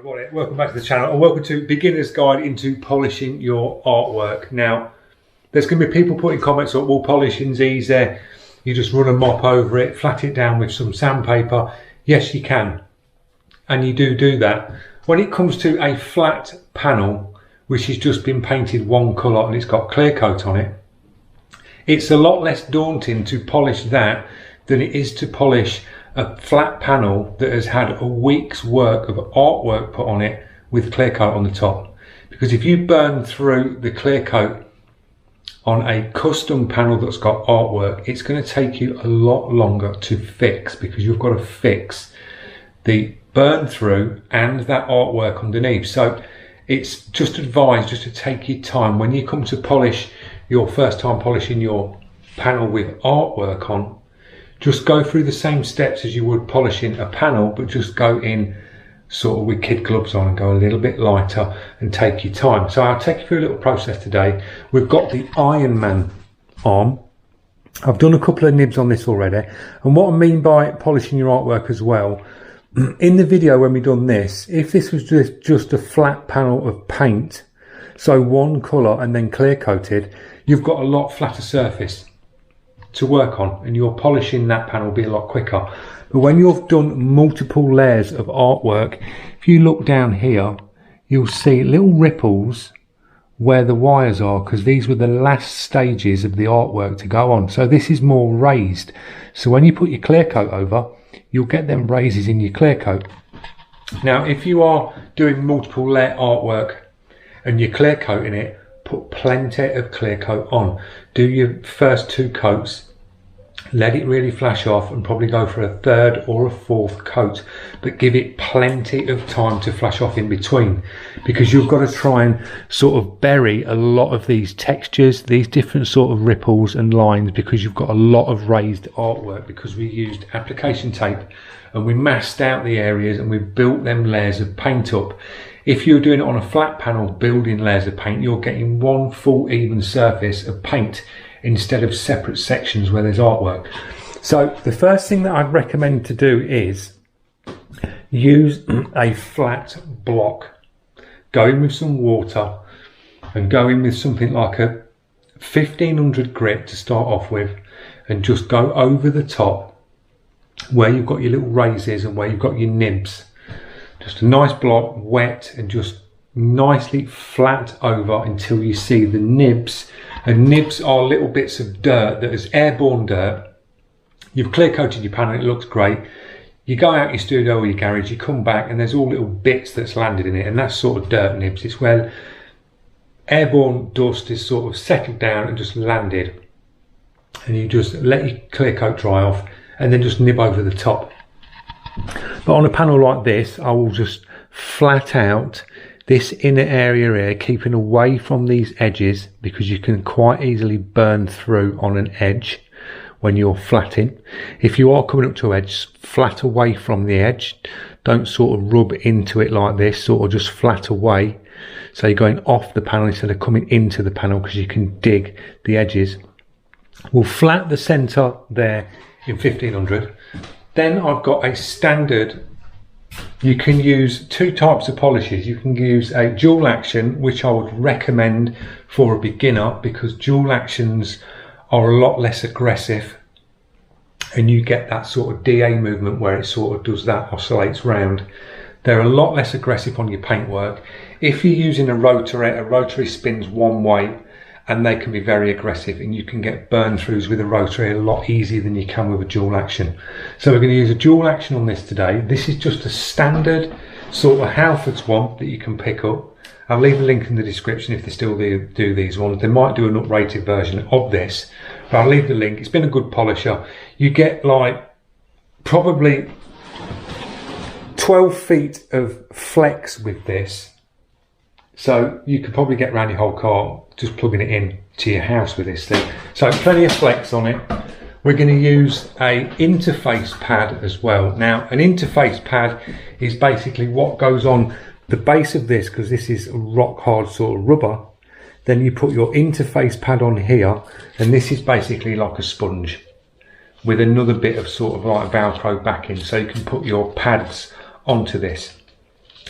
Right, morning. Welcome back to the channel and welcome to Beginner's Guide into Polishing Your Artwork. Now, there's going to be people putting comments up, well, polishing's easy, you just run a mop over it, flat it down with some sandpaper. Yes, you can, and you do that. When it comes to a flat panel, which has just been painted one colour and it's got clear coat on it, it's a lot less daunting to polish that than it is to polish a flat panel that has had a week's work of artwork put on it with clear coat on the top. Because if you burn through the clear coat on a custom panel that's got artwork, it's going to take you a lot longer to fix, because you've got to fix the burn through and that artwork underneath. So it's just advised just to take your time when you come to polish your first time polishing your panel with artwork on. Just go through the same steps as you would polishing a panel, but just go in sort of with kid gloves on and go a little bit lighter and take your time. So I'll take you through a little process today. We've got the Iron Man arm. I've done a couple of nibs on this already. And what I mean by polishing your artwork as well, in the video when we done this, if this was just a flat panel of paint, so one colour and then clear coated, you've got a lot flatter surface to work on and your polishing that panel will be a lot quicker. But when you've done multiple layers of artwork, if you look down here, you'll see little ripples where the wires are, because these were the last stages of the artwork to go on. So this is more raised. So when you put your clear coat over, you'll get them raises in your clear coat. Now, if you are doing multiple layer artwork and you're clear coating it, put plenty of clear coat on. Do your first two coats, let it really flash off, and probably go for a third or a fourth coat, but give it plenty of time to flash off in between, because you've got to try and sort of bury a lot of these textures, these different sort of ripples and lines, because you've got a lot of raised artwork, because we used application tape and we masked out the areas and we built them layers of paint up. If you're doing it on a flat panel, building layers of paint, you're getting one full even surface of paint instead of separate sections where there's artwork. So the first thing that I'd recommend to do is use a flat block. Go in with some water and go in with something like a 1500 grit to start off with, and just go over the top where you've got your little raises and where you've got your nibs. Just a nice block, wet, and just nicely flat over until you see the nibs. And nibs are little bits of dirt that is airborne dirt. You've clear coated your panel, it looks great. You go out your studio or your garage, you come back and there's all little bits that's landed in it, and that's sort of dirt nibs. It's where airborne dust is sort of settled down and just landed. And you just let your clear coat dry off and then just nib over the top. But on a panel like this, I will just flat out this inner area here, keeping away from these edges, because you can quite easily burn through on an edge when you're flatting. If you are coming up to an edge, flat away from the edge. Don't sort of rub into it like this, sort of just flat away. So you're going off the panel instead of coming into the panel, because you can dig the edges. We'll flat the centre there in 1500. Then I've got a standard. You can use two types of polishes. You can use a dual action, which I would recommend for a beginner, because dual actions are a lot less aggressive and you get that sort of DA movement where it sort of does that, oscillates round. They're a lot less aggressive on your paintwork. If you're using a rotary spins one way, and they can be very aggressive, and you can get burn throughs with a rotary a lot easier than you can with a dual action. So we're going to use a dual action on this today. This is just a standard sort of Halfords one that you can pick up. I'll leave a link in the description if they still do these ones. They might do an uprated version of this, but I'll leave the link. It's been a good polisher. You get like probably 12 feet of flex with this. So you could probably get around your whole car just plugging it in to your house with this thing. So plenty of flex on it. We're going to use a interface pad as well. Now, an interface pad is basically what goes on the base of this, because this is rock hard sort of rubber. Then you put your interface pad on here, and this is basically like a sponge with another bit of sort of like Velcro backing, so you can put your pads onto this.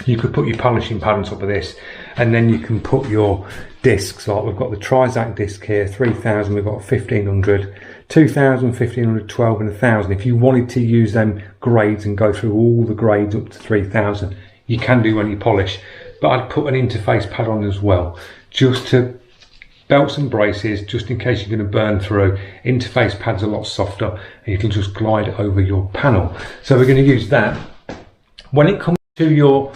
You could put your polishing pad on top of this, and then you can put your discs, like we've got the Trizac disc here, 3000, we've got 1500, 2000, 1500, 12 and 1000. If you wanted to use them grades and go through all the grades up to 3000, you can do when you polish. But I'd put an interface pad on as well, just to belts and braces, just in case you're going to burn through. Interface pad's a lot softer and it'll just glide over your panel. So we're going to use that. When it comes to your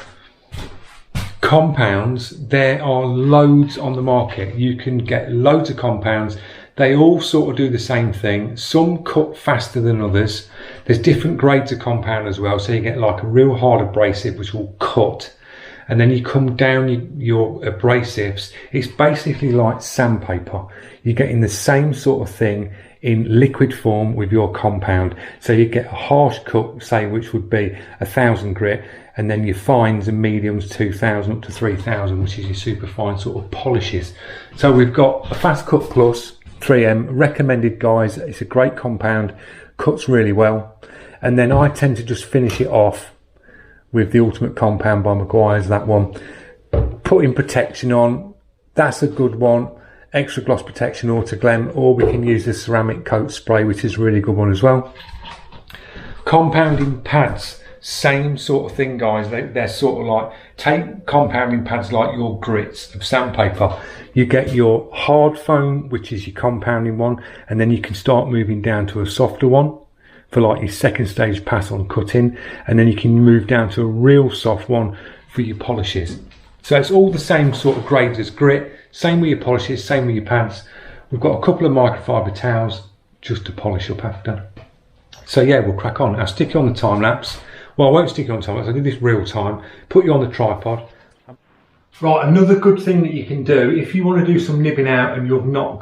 compounds, there are loads on the market. You can get loads of compounds. They all sort of do the same thing. Some cut faster than others. There's different grades of compound as well. So you get like a real hard abrasive which will cut, and then you come down your abrasives. It's basically like sandpaper. You're getting the same sort of thing in liquid form with your compound. So you get a harsh cut, say, which would be 1000 grit, and then your fines and mediums 2000 up to 3000, which is your super fine sort of polishes. So we've got a Fast Cut Plus 3M, recommended, guys. It's a great compound, cuts really well. And then I tend to just finish it off with the Ultimate Compound by Maguire's, that one. Putting protection on, that's a good one. Extra gloss protection Autoglem, or we can use the ceramic coat spray, which is a really good one as well. Compounding pads, same sort of thing, guys. They're sort of like, take compounding pads like your grits of sandpaper. You get your hard foam, which is your compounding one, and then you can start moving down to a softer one for like your second stage pass on cutting, and then you can move down to a real soft one for your polishes. So it's all the same sort of grades as grit, same with your polishes, same with your pads. We've got a couple of microfiber towels just to polish up after. So yeah, we'll crack on. I'll stick you on the time lapse. Well, I won't stick you on time lapse, I'll do this real time. Put you on the tripod. Right, another good thing that you can do, if you want to do some nibbing out and you've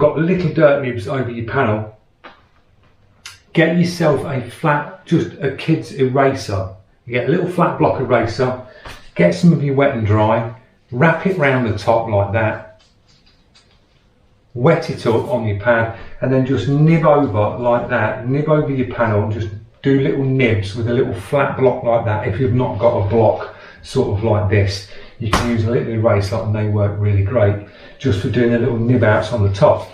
got little dirt nibs over your panel, get yourself a flat, just a kid's eraser. You get a little flat block eraser, get some of your wet and dry, wrap it round the top like that, wet it up on your pad, and then just nib over like that, nib over your panel, and just do little nibs with a little flat block like that. If you've not got a block sort of like this, you can use a little eraser and they work really great, just for doing a little nib outs on the top.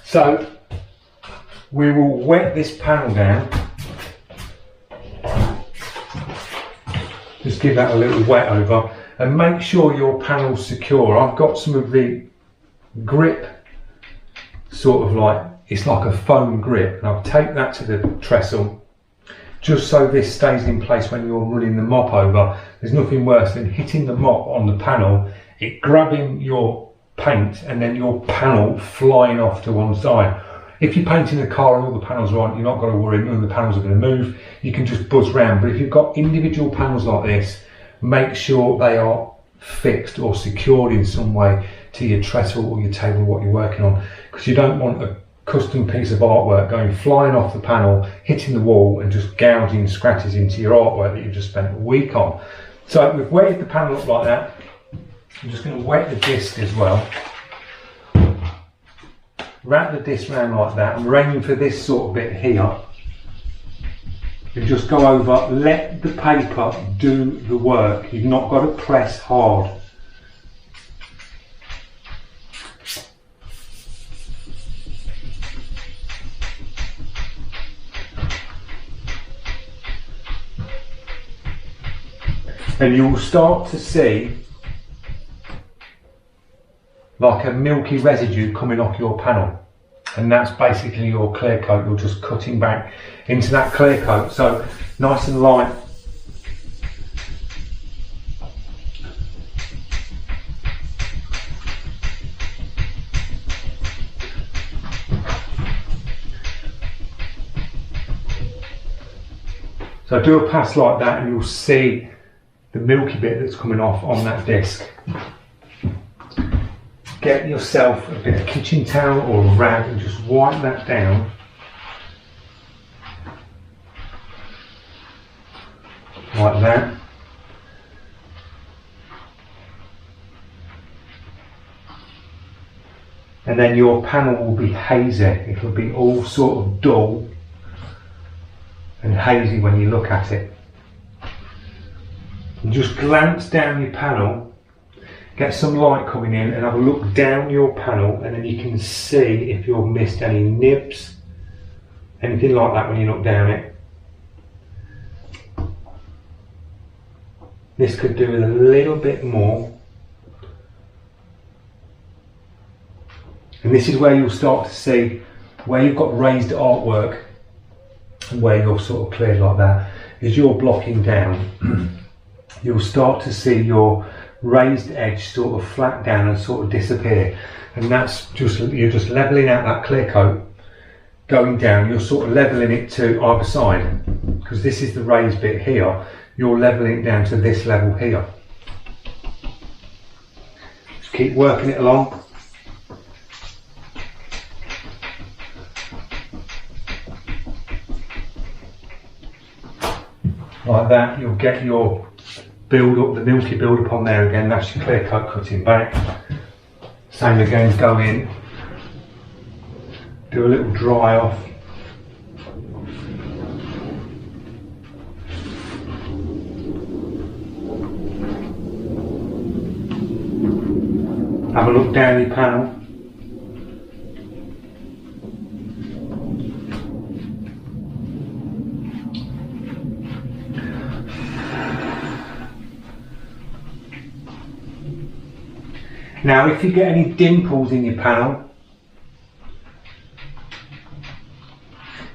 So we will wet this panel down. Just give that a little wet over and make sure your panel's secure. I've got some of the grip, sort of like, it's like a foam grip, and I'll take that to the trestle just so this stays in place when you're running the mop over. There's nothing worse than hitting the mop on the panel, it grabbing your paint and then your panel flying off to one side. If you're painting a car and all the panels are on, you're not going to worry, none of the panels are going to move. You can just buzz round. But if you've got individual panels like this, make sure they are fixed or secured in some way to your trestle or your table, what you're working on, because you don't want a custom piece of artwork going flying off the panel, hitting the wall and just gouging scratches into your artwork that you've just spent a week on. So we've wetted the panel up like that. I'm just going to wet the disc as well. Wrap the disc round like that, and we're aiming for this sort of bit here. And just go over, let the paper do the work. You've not got to press hard. And you'll start to see like a milky residue coming off your panel, and that's basically your clear coat. You're just cutting back into that clear coat, so nice and light. So do a pass like that and you'll see the milky bit that's coming off on that disc. Get yourself a bit of kitchen towel or a rag and just wipe that down. Like that. And then your panel will be hazy. It'll be all sort of dull and hazy when you look at it. and just glance down your panel, get some light coming in and have a look down your panel, and then you can see if you've missed any nibs, anything like that when you look down it. This could do with a little bit more. And this is where you'll start to see where you've got raised artwork and where you're sort of cleared like that. As you're blocking down, you'll start to see your raised edge sort of flat down and sort of disappear. And that's just, you're just levelling out that clear coat going down. You're sort of levelling it to either side, because this is the raised bit here. You're levelling it down to this level here. Just keep working it along. Like that, you'll get your build up, the milky build up on there again. That's your clear coat cutting back. Same again, go in, do a little dry off. Have a look down your panel. Now, if you get any dimples in your panel,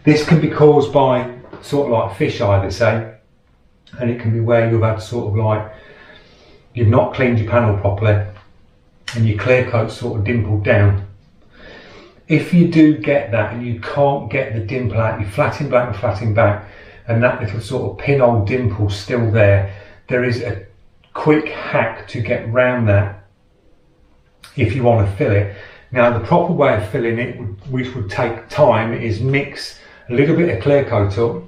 this can be caused by sort of like fish eye, they say, and it can be where you've had sort of like, you've not cleaned your panel properly and your clear coat sort of dimpled down. If you do get that and you can't get the dimple out, you're flatting back and that little sort of pinhole dimple still there, there is a quick hack to get round that if you want to fill it. Now, the proper way of filling it, which would take time, is mix a little bit of clear coat up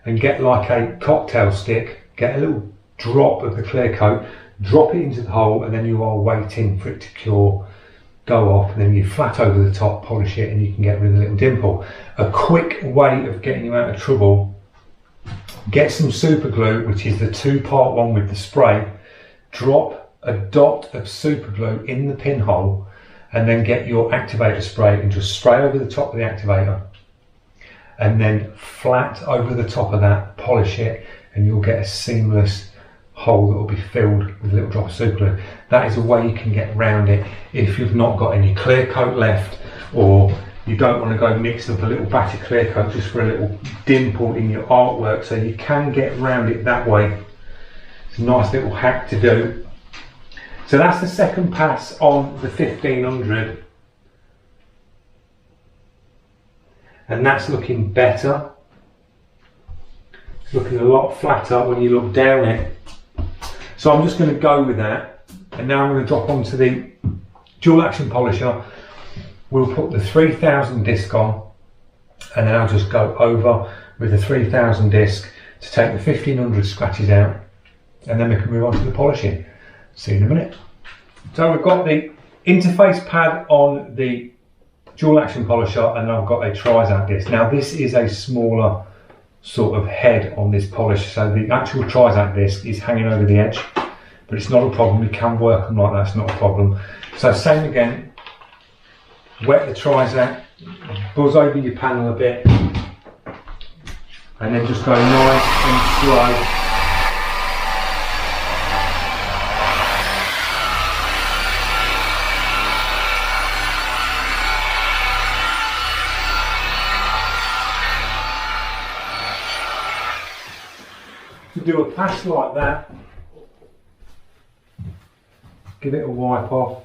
and get like a cocktail stick, get a little drop of the clear coat, drop it into the hole, and then you are waiting for it to cure, go off, and then you flat over the top, polish it, and you can get rid of the little dimple. A quick way of getting you out of trouble, get some super glue, which is the 2-part one with the spray, drop a dot of super glue in the pinhole, and then get your activator spray and just spray over the top of the activator, and then flat over the top of that, polish it, and you'll get a seamless hole that will be filled with a little drop of super glue. That is a way you can get around it if you've not got any clear coat left, or you don't want to go mix up a little batch of clear coat just for a little dimple in your artwork. So you can get around it that way. It's a nice little hack to do. So that's the second pass on the 1500, and that's looking better. It's looking a lot flatter when you look down it. So I'm just going to go with that, and now I'm going to drop onto the dual action polisher. We'll put the 3000 disc on, and then I'll just go over with the 3000 disc to take the 1500 scratches out, and then we can move on to the polishing. See you in a minute. So we've got the interface pad on the dual action polisher, and I've got a Trizat disc. Now this is a smaller sort of head on this polish, so the actual Trizat disc is hanging over the edge, but it's not a problem. We can work them like that, it's not a problem. So same again, wet the Trizat, buzz over your panel a bit, and then just go nice and slow. Do a pass like that, give it a wipe off,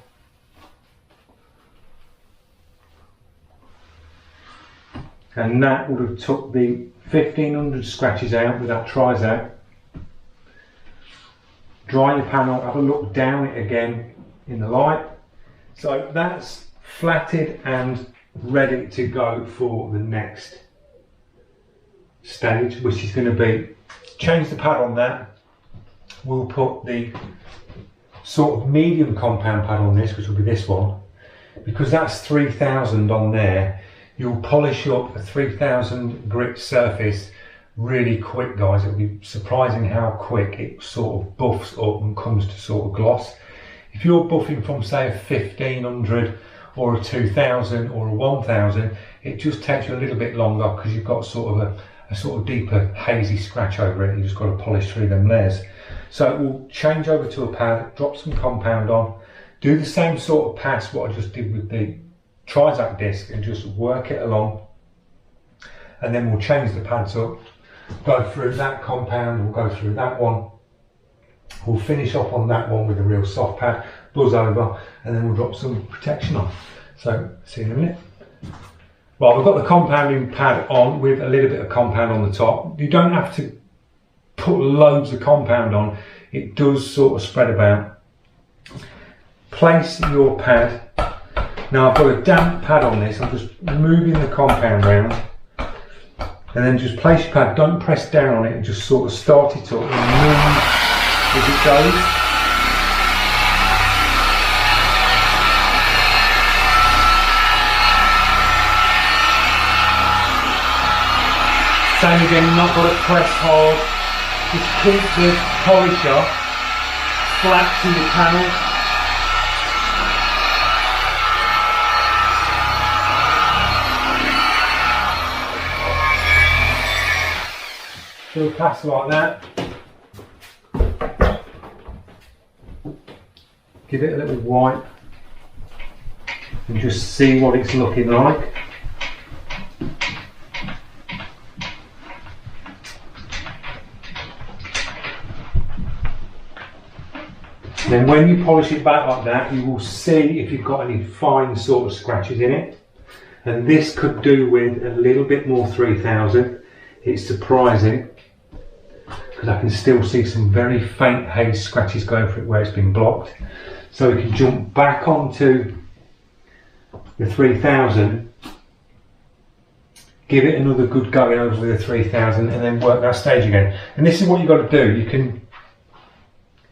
and that would have took the 1500 scratches out with that Trizat. Dry your panel, have a look down it again in the light. So that's flatted and ready to go for the next stage, which is going to be change the pad on that. We'll put the sort of medium compound pad on this, which will be this one. Because that's 3000 on there, you'll polish up a 3000 grit surface really quick, guys. It'll be surprising how quick it sort of buffs up and comes to sort of gloss. If you're buffing from say a 1500 or a 2000 or a 1000, it just takes you a little bit longer because you've got sort of a sort of deeper hazy scratch over it. You just got to polish through them layers. So we'll change over to a pad, drop some compound on, do the same sort of pass what I just did with the Trizac disc, and just work it along, and then we'll change the pads up, go through that compound, we'll go through that one, we'll finish off on that one with a real soft pad, buzz over, and then we'll drop some protection on. So see you in a minute. Right, we've got the compounding pad on with a little bit of compound on the top. You don't have to put loads of compound on, it does sort of spread about. Place your pad. Now I've got a damp pad on this, I'm just moving the compound round, and then just place your pad, don't press down on it, and just sort of start it up and move as it goes. Same again, you've not got to press hard, just keep the polisher flat to the panel. Do a pass like that. Give it a little wipe and just see what it's looking like. Then when you polish it back like that, you will see if you've got any fine sort of scratches in it. And this could do with a little bit more 3000. It's surprising, because I can still see some very faint haze scratches going through it where it's been blocked. So we can jump back onto the 3000, give it another good going over with the 3000, and then work that stage again. And this is what you've got to do. You can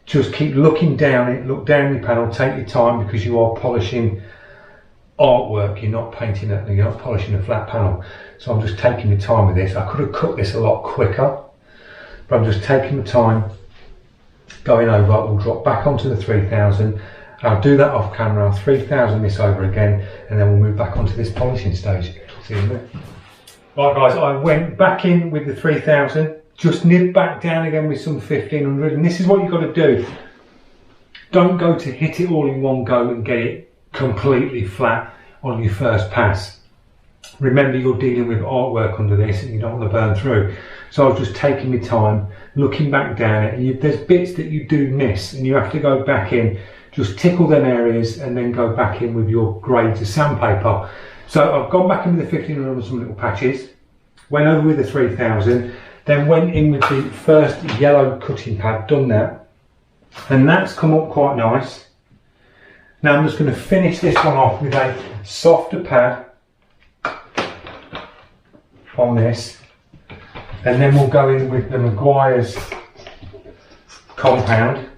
just keep looking down it, look down your panel, take your time, because you are polishing artwork, you're not painting it, you're not polishing a flat panel. So I'm just taking the time with this. I could have cut this a lot quicker, but I'm just taking the time, going over. We'll drop back onto the 3000. I'll do that off camera. I'll 3000 this over again, and then we'll move back onto this polishing stage. See you in a minute. Right guys, I went back in with the 3000, just nib back down again with some 1500, and this is what you've got to do. Don't go to hit it all in one go and get it completely flat on your first pass. Remember, you're dealing with artwork under this and you don't want to burn through. So I was just taking my time, looking back down it, and there's bits that you do miss and you have to go back in, just tickle them areas and then go back in with your grades of sandpaper. So I've gone back in with the 1500 on some little patches, went over with the 3000, then went in with the first yellow cutting pad, done that, and that's come up quite nice. Now I'm just going to finish this one off with a softer pad on this, and then we'll go in with the Maguire's compound.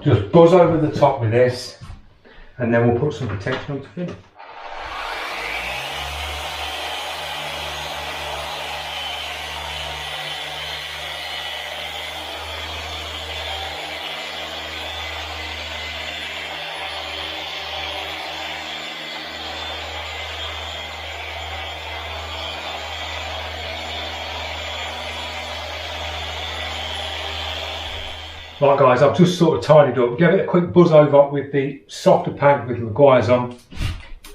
Just buzz over the top with this, and then we'll put some protection on to finish. Right guys, I've just sort of tidied up, gave it a quick buzz over with the softer pad with Maguire's on,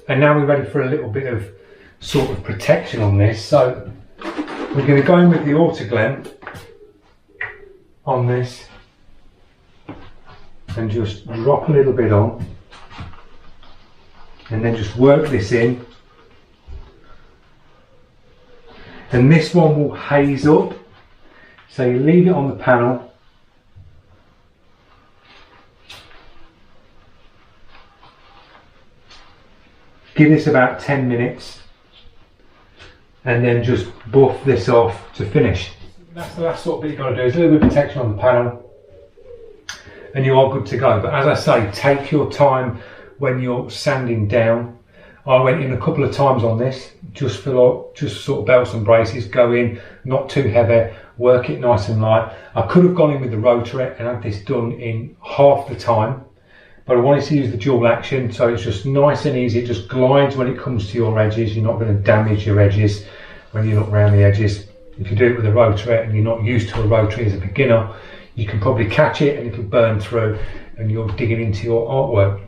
and now we're ready for a little bit of sort of protection on this. So we're going to go in with the Autoglem on this and just drop a little bit on, and then just work this in, and this one will haze up, so you leave it on the panel. Give this about 10 minutes and then just buff this off to finish. That's the last sort of bit you've got to do, is a little bit of protection on the panel and you are good to go. But as I say, take your time when you're sanding down. I went in a couple of times on this, just sort of belts and braces, go in, not too heavy, work it nice and light. I could have gone in with the rotary and had this done in half the time, but I wanted to use the dual action, so it's just nice and easy. It just glides when it comes to your edges. You're not going to damage your edges when you look around the edges. If you do it with a rotary and you're not used to a rotary as a beginner, you can probably catch it and it'll burn through and you're digging into your artwork.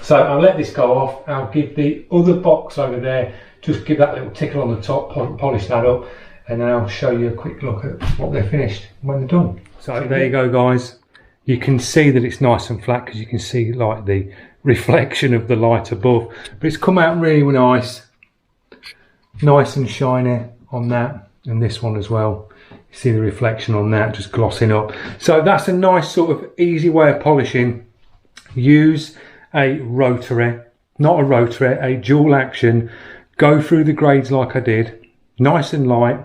So I'll let this go off. I'll give the other box over there, just give that little tickle on the top, polish that up, and then I'll show you a quick look at what they're finished when they're done. So there you go, guys. You can see that it's nice and flat because you can see like the reflection of the light above, but it's come out really nice and shiny on that, and this one as well. You see the reflection on that just glossing up. So that's a nice sort of easy way of polishing. Use a rotary, not a rotary, a dual action. Go through the grades like I did, nice and light.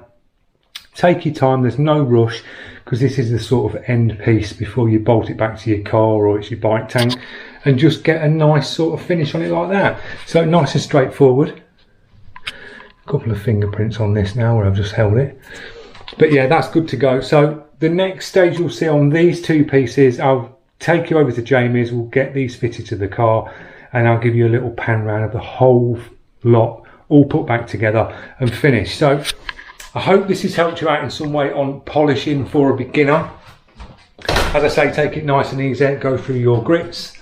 Take your time, there's no rush, because this is the sort of end piece before you bolt it back to your car or it's your bike tank, and just get a nice sort of finish on it like that. So nice and straightforward. A couple of fingerprints on this now where I've just held it. But yeah, that's good to go. So the next stage you'll see on these two pieces, I'll take you over to Jamie's, we'll get these fitted to the car, and I'll give you a little pan round of the whole lot, all put back together and finished. So I hope this has helped you out in some way on polishing for a beginner. As I say, take it nice and easy, go through your grits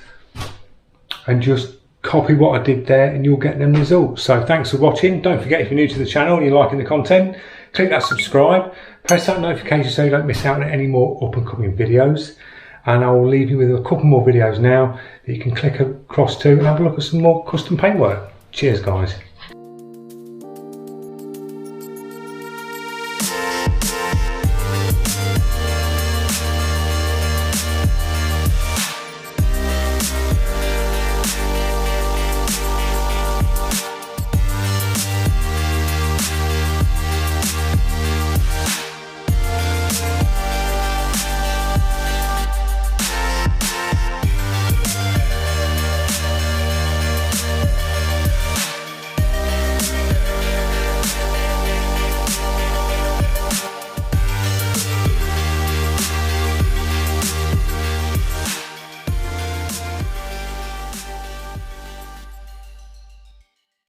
and just copy what I did there and you'll get them results. So thanks for watching. Don't forget, if you're new to the channel and you're liking the content, click that subscribe, press that notification so you don't miss out on any more up and coming videos. And I will leave you with a couple more videos now that you can click across to and have a look at some more custom paintwork. Cheers, guys.